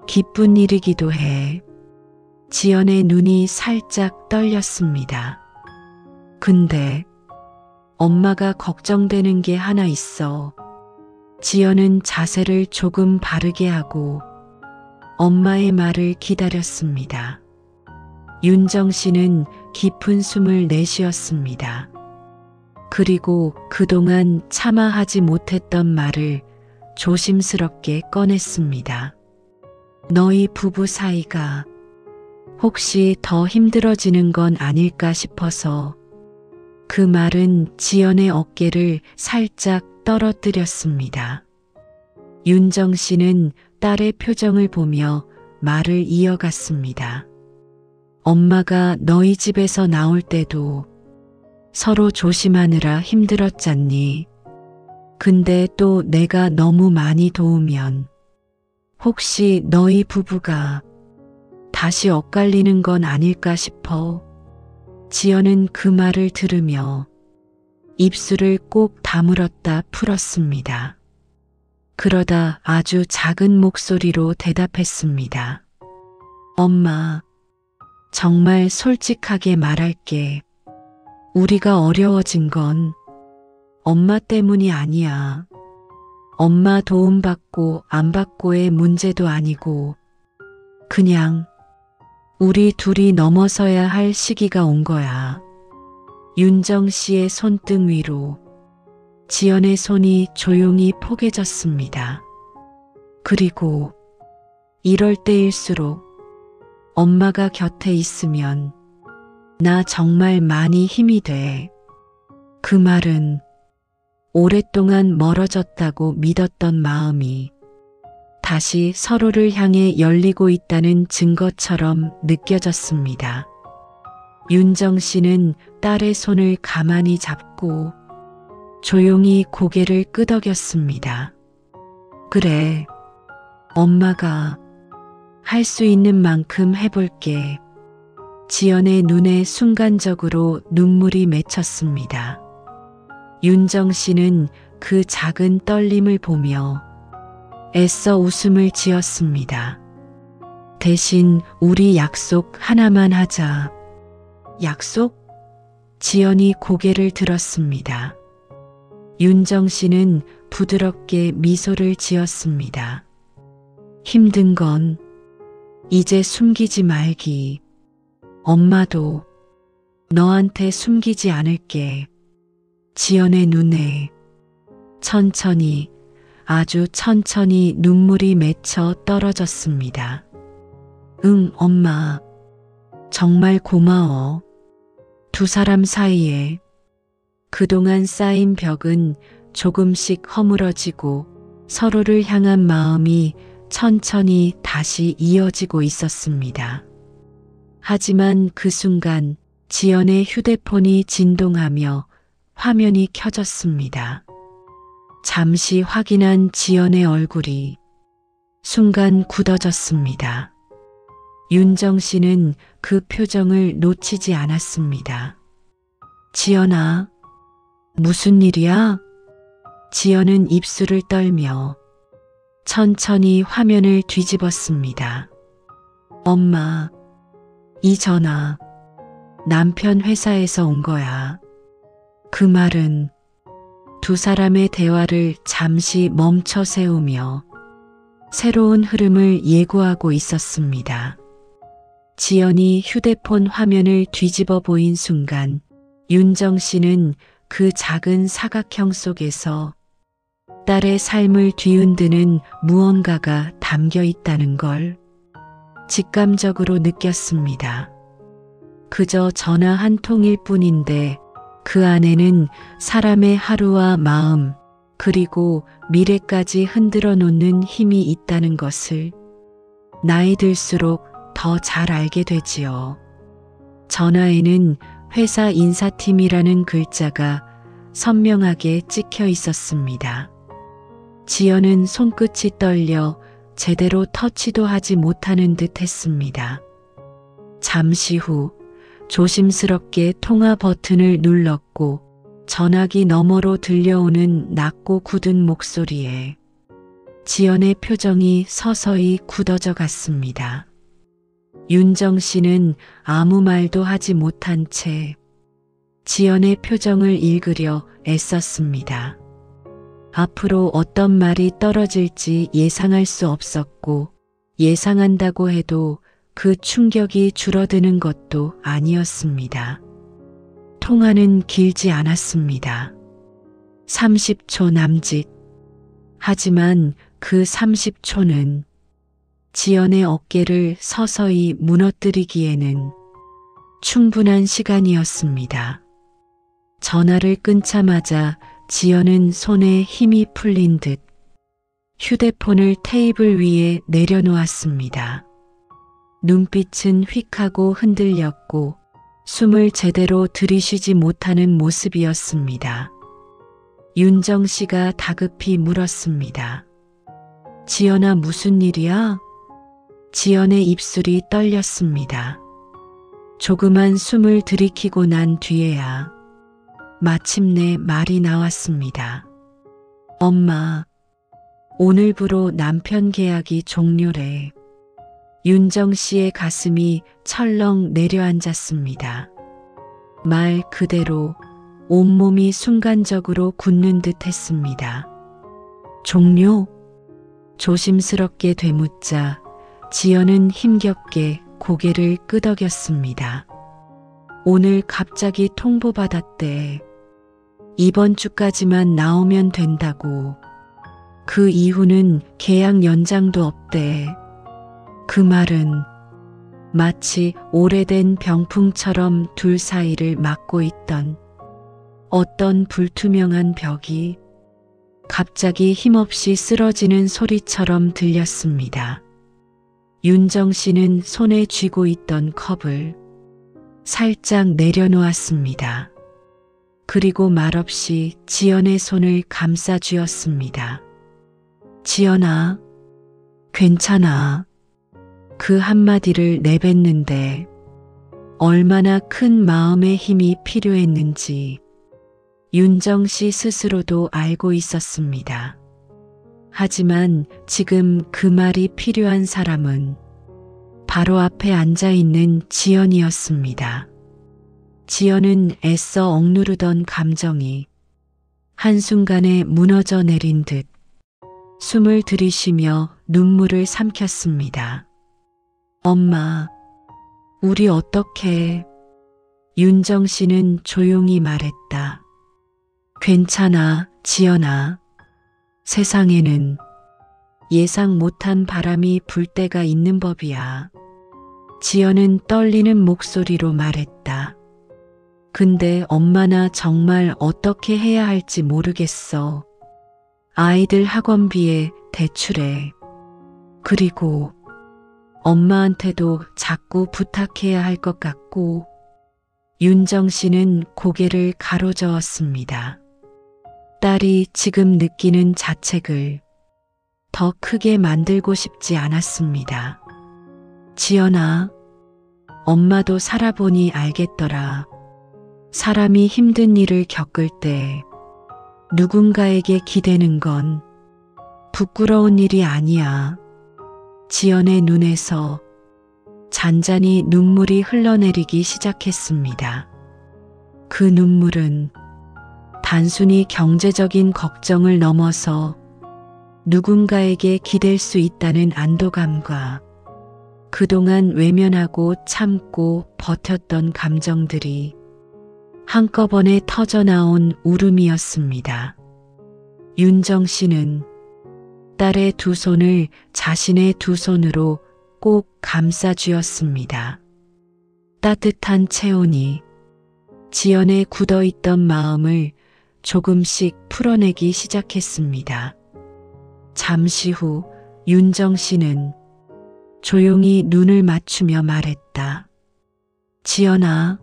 기쁜 일이기도 해. 지연의 눈이 살짝 떨렸습니다. 근데 엄마가 걱정되는 게 하나 있어. 지연은 자세를 조금 바르게 하고 엄마의 말을 기다렸습니다. 윤정 씨는 깊은 숨을 내쉬었습니다. 그리고 그동안 참아 하지 못했던 말을 조심스럽게 꺼냈습니다. 너희 부부 사이가 혹시 더 힘들어지는 건 아닐까 싶어서. 그 말은 지연의 어깨를 살짝 떨어뜨렸습니다. 윤정 씨는 딸의 표정을 보며 말을 이어갔습니다. 엄마가 너희 집에서 나올 때도 서로 조심하느라 힘들었잖니. 근데 또 내가 너무 많이 도우면 혹시 너희 부부가 다시 엇갈리는 건 아닐까 싶어. 지연은 그 말을 들으며 입술을 꼭 다물었다 풀었습니다. 그러다 아주 작은 목소리로 대답했습니다. 엄마, 정말 솔직하게 말할게. 우리가 어려워진 건 엄마 때문이 아니야. 엄마 도움받고 안 받고의 문제도 아니고 그냥 우리 둘이 넘어서야 할 시기가 온 거야. 윤정 씨의 손등 위로 지연의 손이 조용히 포개졌습니다. 그리고 이럴 때일수록 엄마가 곁에 있으면 나 정말 많이 힘이 돼. 그 말은 오랫동안 멀어졌다고 믿었던 마음이 다시 서로를 향해 열리고 있다는 증거처럼 느껴졌습니다. 윤정 씨는 딸의 손을 가만히 잡고 조용히 고개를 끄덕였습니다. 그래, 엄마가 할 수 있는 만큼 해볼게. 지연의 눈에 순간적으로 눈물이 맺혔습니다. 윤정 씨는 그 작은 떨림을 보며 애써 웃음을 지었습니다. 대신 우리 약속 하나만 하자. 약속? 지연이 고개를 들었습니다. 윤정 씨는 부드럽게 미소를 지었습니다. 힘든 건 이제 숨기지 말기. 엄마도 너한테 숨기지 않을게. 지연의 눈에 천천히, 아주 천천히 눈물이 맺혀 떨어졌습니다. 응, 엄마. 정말 고마워. 두 사람 사이에 그동안 쌓인 벽은 조금씩 허물어지고 서로를 향한 마음이 천천히 다시 이어지고 있었습니다. 하지만 그 순간 지연의 휴대폰이 진동하며 화면이 켜졌습니다. 잠시 확인한 지연의 얼굴이 순간 굳어졌습니다. 윤정 씨는 그 표정을 놓치지 않았습니다. 지연아, 무슨 일이야? 지연은 입술을 떨며 천천히 화면을 뒤집었습니다. 엄마, 이 전화 남편 회사에서 온 거야. 그 말은 두 사람의 대화를 잠시 멈춰 세우며 새로운 흐름을 예고하고 있었습니다. 지연이 휴대폰 화면을 뒤집어 보인 순간 윤정 씨는 그 작은 사각형 속에서 딸의 삶을 뒤흔드는 무언가가 담겨 있다는 걸 직감적으로 느꼈습니다. 그저 전화 한 통일 뿐인데 그 안에는 사람의 하루와 마음 그리고 미래까지 흔들어 놓는 힘이 있다는 것을 나이 들수록 더 잘 알게 되지요. 전화에는 회사 인사팀이라는 글자가 선명하게 찍혀 있었습니다. 지연은 손끝이 떨려 제대로 터치도 하지 못하는 듯 했습니다. 잠시 후 조심스럽게 통화 버튼을 눌렀고 전화기 너머로 들려오는 낮고 굳은 목소리에 지연의 표정이 서서히 굳어져 갔습니다. 윤정 씨는 아무 말도 하지 못한 채 지연의 표정을 읽으려 애썼습니다. 앞으로 어떤 말이 떨어질지 예상할 수 없었고 예상한다고 해도 그 충격이 줄어드는 것도 아니었습니다. 통화는 길지 않았습니다. 30초 남짓. 하지만 그 30초는 지연의 어깨를 서서히 무너뜨리기에는 충분한 시간이었습니다. 전화를 끊자마자 지연은 손에 힘이 풀린 듯 휴대폰을 테이블 위에 내려놓았습니다. 눈빛은 휙하고 흔들렸고 숨을 제대로 들이쉬지 못하는 모습이었습니다. 윤정 씨가 다급히 물었습니다. 지연아, 무슨 일이야? 지연의 입술이 떨렸습니다. 조그만 숨을 들이키고 난 뒤에야 마침내 말이 나왔습니다. 엄마, 오늘부로 남편 계약이 종료래. 윤정 씨의 가슴이 철렁 내려앉았습니다. 말 그대로 온몸이 순간적으로 굳는 듯 했습니다. 종료? 조심스럽게 되묻자 지연은 힘겹게 고개를 끄덕였습니다. 오늘 갑자기 통보받았대. 이번 주까지만 나오면 된다고. 그 이후는 계약 연장도 없대. 그 말은 마치 오래된 병풍처럼 둘 사이를 막고 있던 어떤 불투명한 벽이 갑자기 힘없이 쓰러지는 소리처럼 들렸습니다. 윤정 씨는 손에 쥐고 있던 컵을 살짝 내려놓았습니다. 그리고 말없이 지연의 손을 감싸 쥐었습니다. 지연아, 괜찮아. 그 한마디를 내뱉는데 얼마나 큰 마음의 힘이 필요했는지 윤정 씨 스스로도 알고 있었습니다. 하지만 지금 그 말이 필요한 사람은 바로 앞에 앉아 있는 지연이었습니다. 지연은 애써 억누르던 감정이 한순간에 무너져 내린 듯 숨을 들이쉬며 눈물을 삼켰습니다. 엄마, 우리 어떡해? 윤정 씨는 조용히 말했다. 괜찮아, 지연아. 세상에는 예상 못한 바람이 불 때가 있는 법이야. 지연은 떨리는 목소리로 말했다. 근데 엄마 나 정말 어떻게 해야 할지 모르겠어. 아이들 학원비에 대출에. 그리고 엄마한테도 자꾸 부탁해야 할 것 같고. 윤정 씨는 고개를 가로저었습니다. 딸이 지금 느끼는 자책을 더 크게 만들고 싶지 않았습니다. 지연아, 엄마도 살아보니 알겠더라. 사람이 힘든 일을 겪을 때 누군가에게 기대는 건 부끄러운 일이 아니야. 지연의 눈에서 잔잔히 눈물이 흘러내리기 시작했습니다. 그 눈물은 단순히 경제적인 걱정을 넘어서 누군가에게 기댈 수 있다는 안도감과 그동안 외면하고 참고 버텼던 감정들이 한꺼번에 터져나온 울음이었습니다. 윤정 씨는 딸의 두 손을 자신의 두 손으로 꼭 감싸 쥐었습니다. 따뜻한 체온이 지연의 굳어있던 마음을 조금씩 풀어내기 시작했습니다. 잠시 후 윤정 씨는 조용히 눈을 맞추며 말했다. 지연아,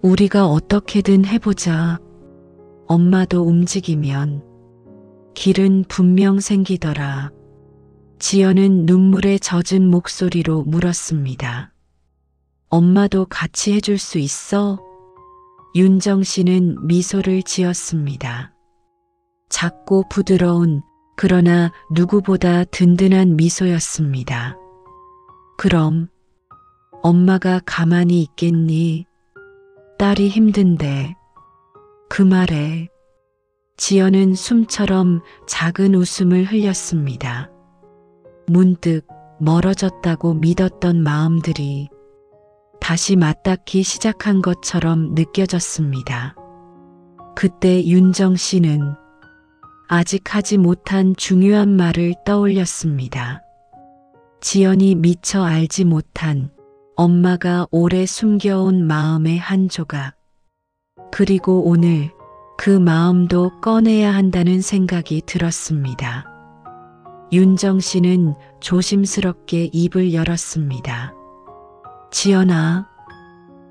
우리가 어떻게든 해보자. 엄마도 움직이면 길은 분명 생기더라. 지연은 눈물에 젖은 목소리로 물었습니다. 엄마도 같이 해줄 수 있어? 윤정 씨는 미소를 지었습니다. 작고 부드러운 그러나 누구보다 든든한 미소였습니다. 그럼 엄마가 가만히 있겠니? 딸이 힘든데. 그 말에 지연은 숨처럼 작은 웃음을 흘렸습니다. 문득 멀어졌다고 믿었던 마음들이 다시 맞닿기 시작한 것처럼 느껴졌습니다. 그때 윤정 씨는 아직 하지 못한 중요한 말을 떠올렸습니다. 지연이 미처 알지 못한 엄마가 오래 숨겨온 마음의 한 조각. 그리고 오늘 그 마음도 꺼내야 한다는 생각이 들었습니다. 윤정 씨는 조심스럽게 입을 열었습니다. 지연아,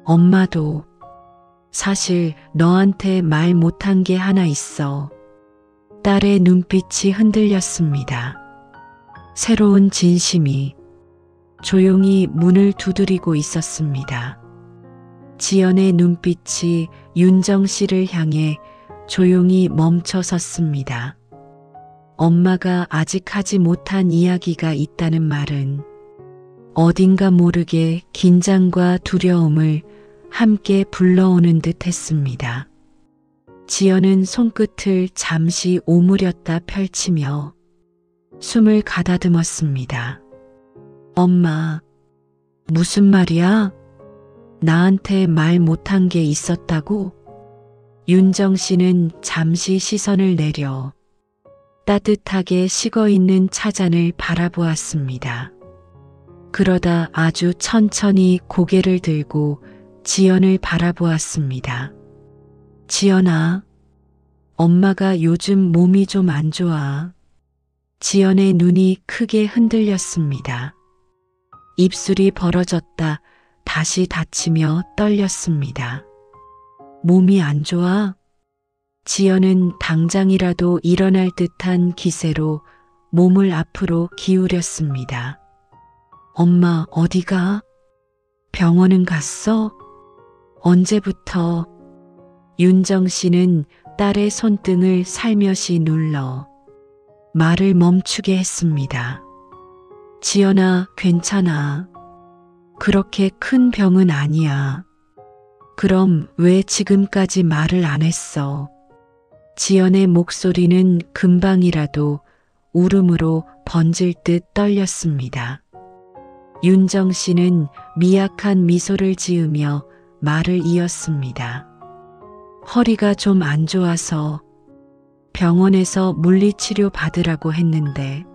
엄마도 사실 너한테 말 못한 게 하나 있어. 딸의 눈빛이 흔들렸습니다. 새로운 진심이 조용히 문을 두드리고 있었습니다. 지연의 눈빛이 윤정 씨를 향해 조용히 멈춰 섰습니다. 엄마가 아직 하지 못한 이야기가 있다는 말은 어딘가 모르게 긴장과 두려움을 함께 불러오는 듯 했습니다. 지연은 손끝을 잠시 오므렸다 펼치며 숨을 가다듬었습니다. 엄마, 무슨 말이야? 나한테 말 못한 게 있었다고? 윤정 씨는 잠시 시선을 내려 따뜻하게 식어있는 차잔을 바라보았습니다. 그러다 아주 천천히 고개를 들고 지연을 바라보았습니다. 지연아, 엄마가 요즘 몸이 좀 안 좋아. 지연의 눈이 크게 흔들렸습니다. 입술이 벌어졌다 다시 닫히며 떨렸습니다. 몸이 안 좋아? 지연은 당장이라도 일어날 듯한 기세로 몸을 앞으로 기울였습니다. 엄마 어디가? 병원은 갔어? 언제부터? 윤정 씨는 딸의 손등을 살며시 눌러 말을 멈추게 했습니다. 지연아, 괜찮아. 그렇게 큰 병은 아니야. 그럼 왜 지금까지 말을 안 했어? 지연의 목소리는 금방이라도 울음으로 번질 듯 떨렸습니다. 윤정 씨는 미약한 미소를 지으며 말을 이었습니다. 허리가 좀 안 좋아서 병원에서 물리치료 받으라고 했는데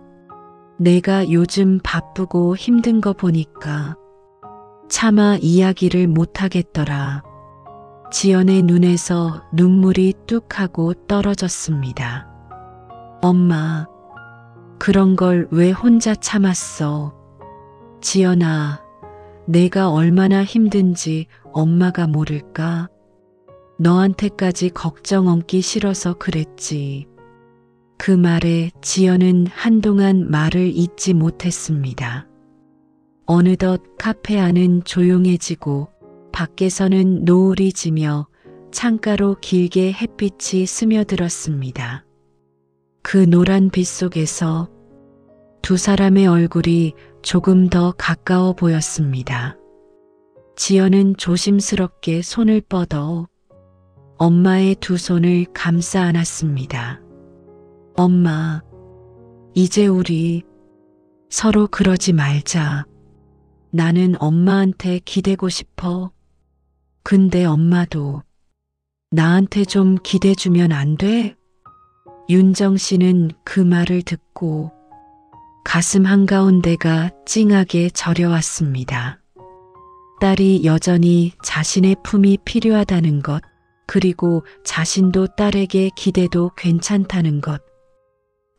내가 요즘 바쁘고 힘든 거 보니까 차마 이야기를 못하겠더라. 지연의 눈에서 눈물이 뚝 하고 떨어졌습니다. 엄마, 그런 걸 왜 혼자 참았어? 지연아, 내가 얼마나 힘든지 엄마가 모를까? 너한테까지 걱정 얹기 싫어서 그랬지. 그 말에 지연은 한동안 말을 잇지 못했습니다. 어느덧 카페 안은 조용해지고 밖에서는 노을이 지며 창가로 길게 햇빛이 스며들었습니다. 그 노란 빛 속에서 두 사람의 얼굴이 조금 더 가까워 보였습니다. 지연은 조심스럽게 손을 뻗어 엄마의 두 손을 감싸 안았습니다. 엄마, 이제 우리 서로 그러지 말자. 나는 엄마한테 기대고 싶어. 근데 엄마도 나한테 좀 기대주면 안 돼? 윤정 씨는 그 말을 듣고 가슴 한가운데가 찡하게 저려왔습니다. 딸이 여전히 자신의 품이 필요하다는 것, 그리고 자신도 딸에게 기대도 괜찮다는 것.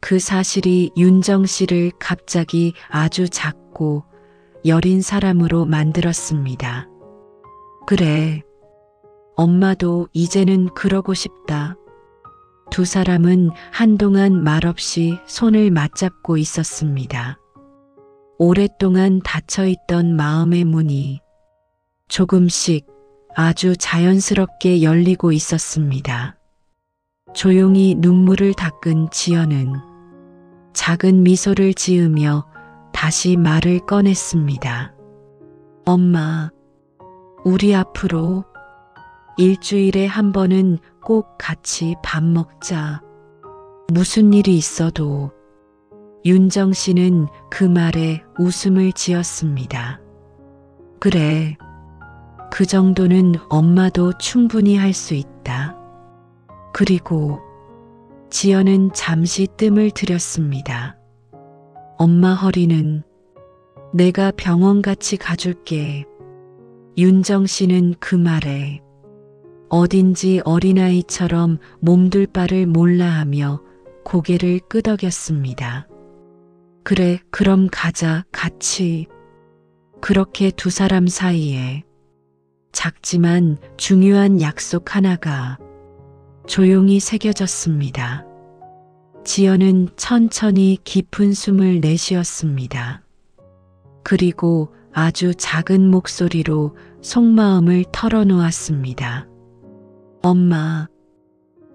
그 사실이 윤정 씨를 갑자기 아주 작고 여린 사람으로 만들었습니다. 그래, 엄마도 이제는 그러고 싶다. 두 사람은 한동안 말없이 손을 맞잡고 있었습니다. 오랫동안 닫혀있던 마음의 문이 조금씩 아주 자연스럽게 열리고 있었습니다. 조용히 눈물을 닦은 지연은 작은 미소를 지으며 다시 말을 꺼냈습니다. 엄마, 우리 앞으로 일주일에 한 번은 꼭 같이 밥 먹자. 무슨 일이 있어도. 윤정 씨는 그 말에 웃음을 지었습니다. 그래, 그 정도는 엄마도 충분히 할 수 있다. 그리고 지연은 잠시 뜸을 들였습니다. 엄마 허리는 내가 병원 같이 가줄게. 윤정 씨는 그 말에 어딘지 어린아이처럼 몸둘 바를 몰라하며 고개를 끄덕였습니다. 그래, 그럼 가자, 같이. 그렇게 두 사람 사이에 작지만 중요한 약속 하나가 조용히 새겨졌습니다. 지연은 천천히 깊은 숨을 내쉬었습니다. 그리고 아주 작은 목소리로 속마음을 털어놓았습니다. 엄마,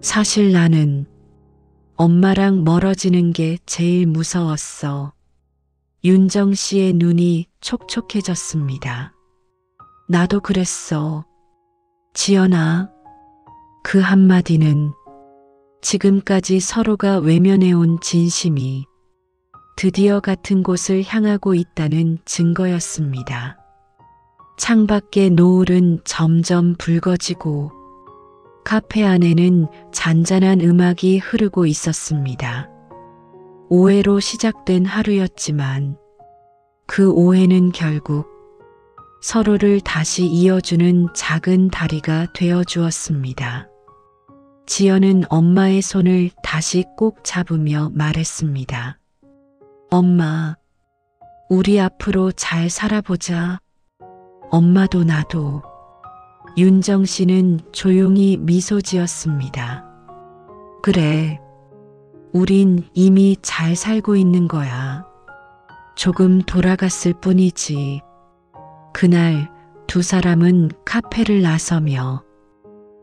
사실 나는 엄마랑 멀어지는 게 제일 무서웠어. 윤정 씨의 눈이 촉촉해졌습니다. 나도 그랬어. 지연아, 그 한마디는 지금까지 서로가 외면해온 진심이 드디어 같은 곳을 향하고 있다는 증거였습니다. 창밖의 노을은 점점 붉어지고 카페 안에는 잔잔한 음악이 흐르고 있었습니다. 오해로 시작된 하루였지만 그 오해는 결국 서로를 다시 이어주는 작은 다리가 되어 주었습니다. 지연은 엄마의 손을 다시 꼭 잡으며 말했습니다. 엄마, 우리 앞으로 잘 살아보자. 엄마도 나도. 윤정 씨는 조용히 미소 지었습니다. 그래, 우린 이미 잘 살고 있는 거야. 조금 돌아갔을 뿐이지. 그날 두 사람은 카페를 나서며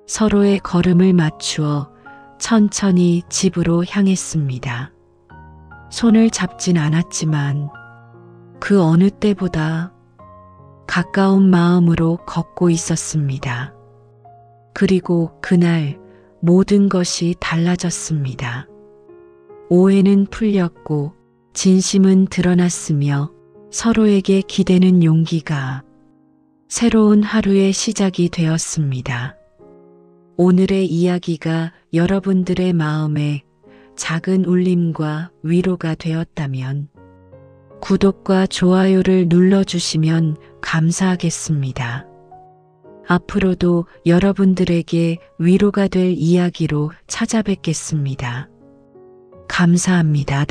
서로의 걸음을 맞추어 천천히 집으로 향했습니다. 손을 잡진 않았지만 그 어느 때보다 가까운 마음으로 걷고 있었습니다. 그리고 그날 모든 것이 달라졌습니다. 오해는 풀렸고 진심은 드러났으며 서로에게 기대는 용기가 새로운 하루의 시작이 되었습니다. 오늘의 이야기가 여러분들의 마음에 작은 울림과 위로가 되었다면 구독과 좋아요를 눌러주시면 감사하겠습니다. 앞으로도 여러분들에게 위로가 될 이야기로 찾아뵙겠습니다. 감사합니다.